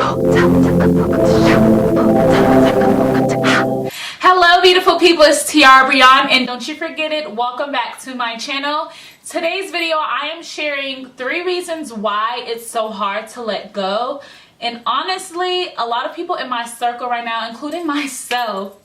Hello beautiful people, it's Tiara, BriAnn, and don't you forget it, welcome back to my channel. Today's video I am sharing 3 reasons why it's so hard to let go. And honestly, a lot of people in my circle right now, including myself,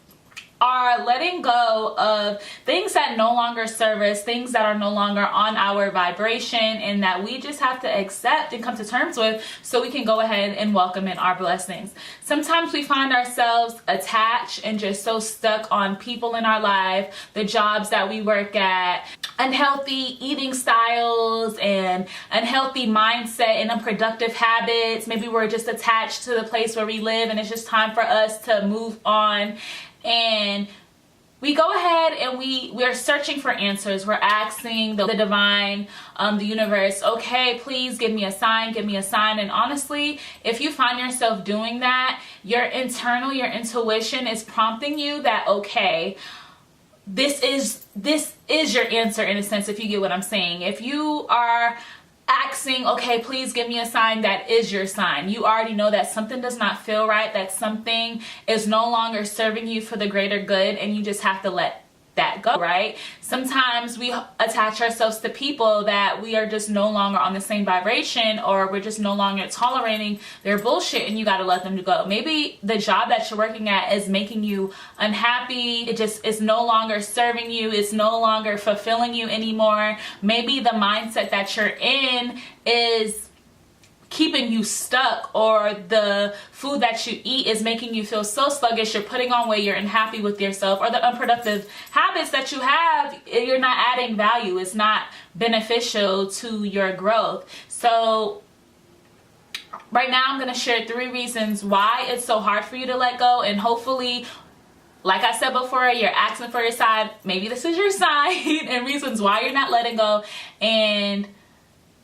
are letting go of things that no longer serve us, things that are no longer on our vibration, and that we just have to accept and come to terms with so we can go ahead and welcome in our blessings. Sometimes we find ourselves attached and just so stuck on people in our life, the jobs that we work at, unhealthy eating styles and unhealthy mindset and unproductive habits. Maybe we're just attached to the place where we live and it's just time for us to move on. And we go ahead and we're searching for answers. We're asking the divine, the universe, okay, please give me a sign, give me a sign. And honestly, if you find yourself doing that, your intuition is prompting you that, okay, this is your answer in a sense, if you get what I'm saying. If you are asking, okay, please give me a sign, that is your sign. You already know that something does not feel right, that something is no longer serving you for the greater good, and you just have to let that go, right? Sometimes we attach ourselves to people that we are just no longer on the same vibration, or we're just no longer tolerating their bullshit, and you got to let them go. Maybe the job that you're working at is making you unhappy. It just is no longer serving you. It's no longer fulfilling you anymore. Maybe the mindset that you're in is keeping you stuck, or the food that you eat is making you feel so sluggish, you're putting on weight, you're unhappy with yourself, or the unproductive habits that you have, you're not adding value, it's not beneficial to your growth. So right now I'm going to share 3 reasons why it's so hard for you to let go, and hopefully, like I said before, you're asking for your sign. Maybe this is your sign and reasons why you're not letting go. And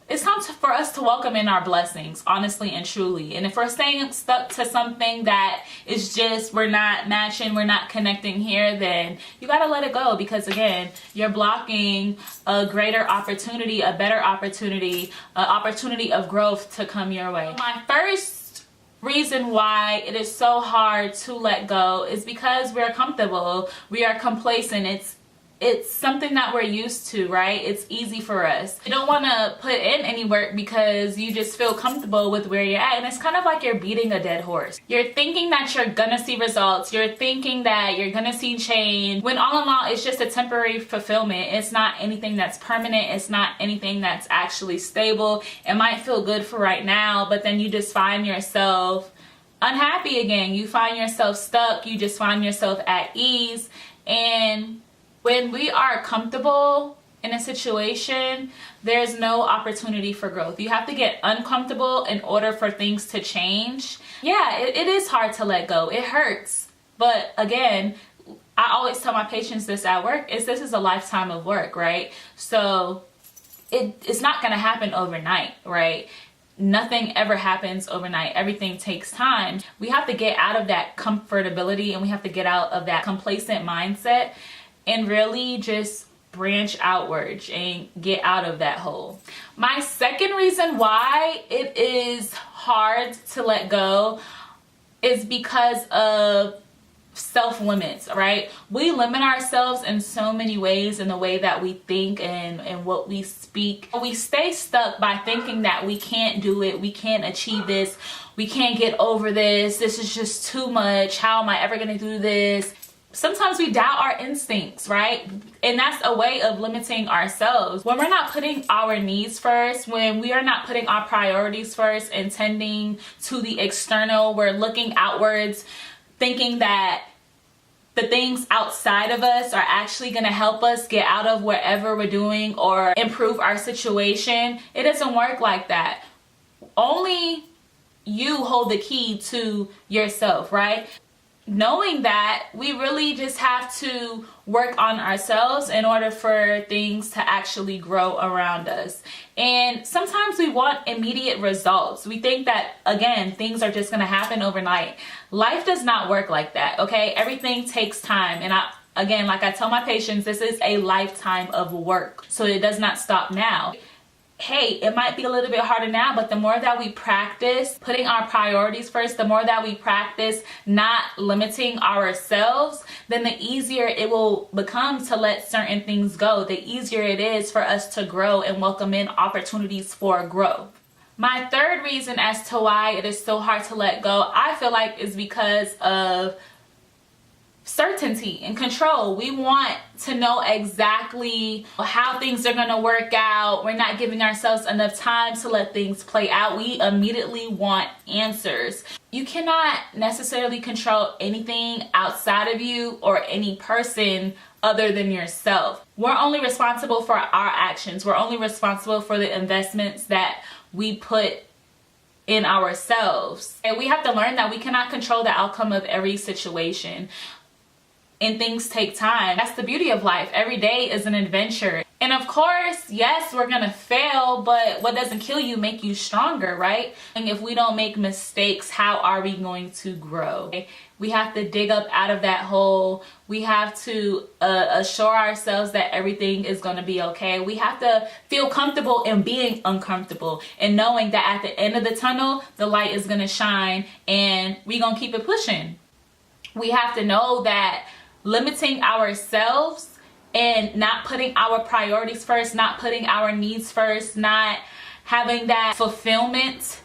it's time for us to welcome in our blessings, honestly and truly. And if we're staying stuck to something that is just, we're not matching, we're not connecting here, then you got to let it go, because again, you're blocking a greater opportunity, a better opportunity, an opportunity of growth to come your way. My first reason why it is so hard to let go is because we're comfortable, we are complacent. It's something that we're used to, right? It's easy for us. You don't want to put in any work because you just feel comfortable with where you're at. And it's kind of like you're beating a dead horse. You're thinking that you're gonna see results. You're thinking that you're gonna see change, when all in all, it's just a temporary fulfillment. It's not anything that's permanent. It's not anything that's actually stable. It might feel good for right now, but then you just find yourself unhappy again. You find yourself stuck. You just find yourself at ease. And when we are comfortable in a situation, there's no opportunity for growth. You have to get uncomfortable in order for things to change. Yeah, it is hard to let go. It hurts. But again, I always tell my patients this at work, this is a lifetime of work, right? So it's not going to happen overnight, right? Nothing ever happens overnight. Everything takes time. We have to get out of that comfortability, and we have to get out of that complacent mindset and really just branch outwards and get out of that hole. My second reason why it is hard to let go is because of self-limits, right? We limit ourselves in so many ways, in the way that we think and what we speak. We stay stuck by thinking that we can't do it, we can't achieve this, we can't get over this, this is just too much, how am I ever going to do this? Sometimes we doubt our instincts, right? And that's a way of limiting ourselves. When we're not putting our needs first, when we are not putting our priorities first and tending to the external, we're looking outwards, thinking that the things outside of us are actually going to help us get out of wherever we're doing or improve our situation. It doesn't work like that. Only you hold the key to yourself, right? Knowing that, we really just have to work on ourselves in order for things to actually grow around us. And sometimes we want immediate results. We think that, again, things are just going to happen overnight. Life does not work like that, okay? Everything takes time. And again, like I tell my patients, this is a lifetime of work. So it does not stop now. hey, it might be a little bit harder now, but the more that we practice putting our priorities first, the more that we practice not limiting ourselves, then the easier it will become to let certain things go. The easier it is for us to grow and welcome in opportunities for growth. My third reason as to why it is so hard to let go, I feel like, is because of certainty and control. We want to know exactly how things are going to work out. We're not giving ourselves enough time to let things play out. We immediately want answers. You cannot necessarily control anything outside of you or any person other than yourself. We're only responsible for our actions. We're only responsible for the investments that we put in ourselves. And we have to learn that we cannot control the outcome of every situation. And things take time. That's the beauty of life. Every day is an adventure. And of course, yes, we're gonna fail, but what doesn't kill you make you stronger, right? And if we don't make mistakes, how are we going to grow? We have to dig up out of that hole. We have to assure ourselves that everything is gonna be okay. We have to feel comfortable in being uncomfortable and knowing that at the end of the tunnel, the light is gonna shine and we're gonna keep it pushing. We have to know that limiting ourselves and not putting our priorities first, not putting our needs first, not having that fulfillment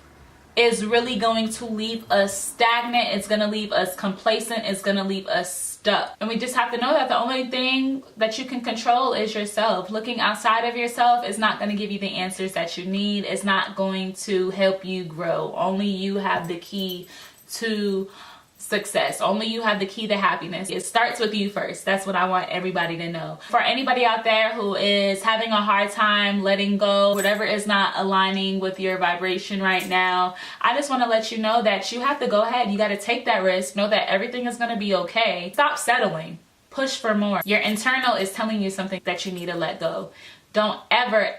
is really going to leave us stagnant. It's going to leave us complacent. It's going to leave us stuck. And we just have to know that the only thing that you can control is yourself. Looking outside of yourself is not going to give you the answers that you need. It's not going to help you grow. Only you have the key to success. Only you have the key to happiness. It starts with you first. That's what I want everybody to know. For anybody out there who is having a hard time letting go, whatever is not aligning with your vibration right now, I just want to let you know that you have to go ahead. You got to take that risk. Know that everything is going to be okay. Stop settling. Push for more. Your internal is telling you something that you need to let go. Don't ever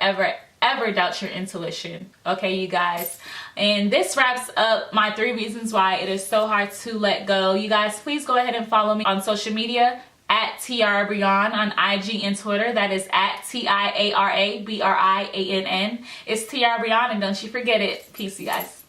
doubt your intuition. Okay, you guys. And this wraps up my 3 reasons why it is so hard to let go. You guys, please go ahead and follow me on social media at Tiara BriAnn on IG and Twitter. That is at TIARA BRIANN. It's Tiara BriAnn, and don't you forget it. Peace, you guys.